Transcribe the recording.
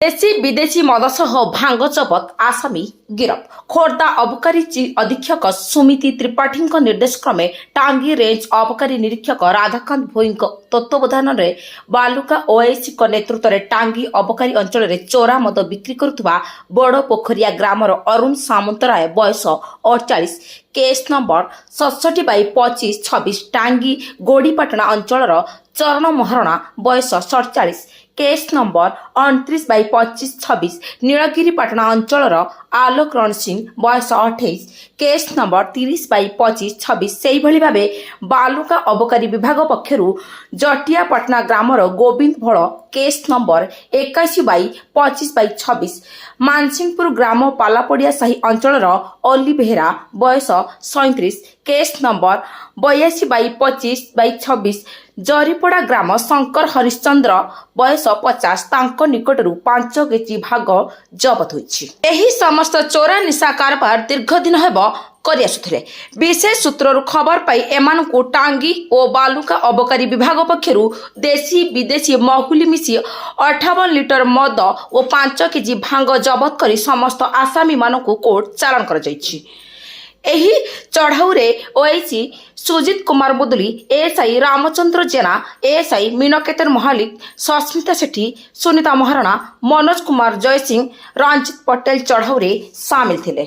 देशी विदेशी मद सह भांग जबत आसामी गिरफ। खोर्धा अबकारी अधीक्षक सुमिति त्रिपाठी निर्देशक्रमे टांगी रेंज अबकारी निरीक्षक राधाकांत भोई तत्वावधान में बालुका ओएसी नेतृत्व में टांगी अबकारी अंचल में चोरा मद बिक्री करुवा बड़ पोखरिया ग्रामर अरुण सामंतराय बयस 48 केस नंबर 67/25-26 टांगी गोड़ीपाटना अंचल चरण महारणा बयस 47 केस नंबर 29/25-26 नीलगिरीपाटना अंचल आलोक रण सिंह बयस 28 केस नंबर 30/25-26 से भाव बालुका अबकारी विभाग पक्षर जटियापाटना ग्रामर गोविंद भोल केस नंबर 81/25-26 मानसिंहपुर ग्राम पालापड़िया साही अंचल अली बेहेरा बयस 37 केस नंबर 82/25-26 जरीपड़ा ग्राम शंकर हरिश्चंद्र बयस 50 तांको निकटरू 5 केजी भाग जबत होइछि। एही समस्त चोरा निशा कारबार दीर्घ दिन हेब करि आसुथिले। विशेष सूत्ररू खबर पाई एमानकु टांगी और बालुका अबकारी विभाग पक्षरु देशी विदेशी महुली मिसी 58 लिटर मद और 5 केजी भांग जबत करी समस्त आसामी मानकु कोर्ट चालान कर जाइछि। एही चढ़ाऊ रे ओएसी सुजित कुमार मुदुली, एएसआई रामचंद्र जेना, एएसआई मीनकेतन महालिक, सस्मिता सेठी, सुनीता महाराणा, मनोज कुमार जयसिंह, रंजित पटेल चढ़ाऊ रे सामिल थिले।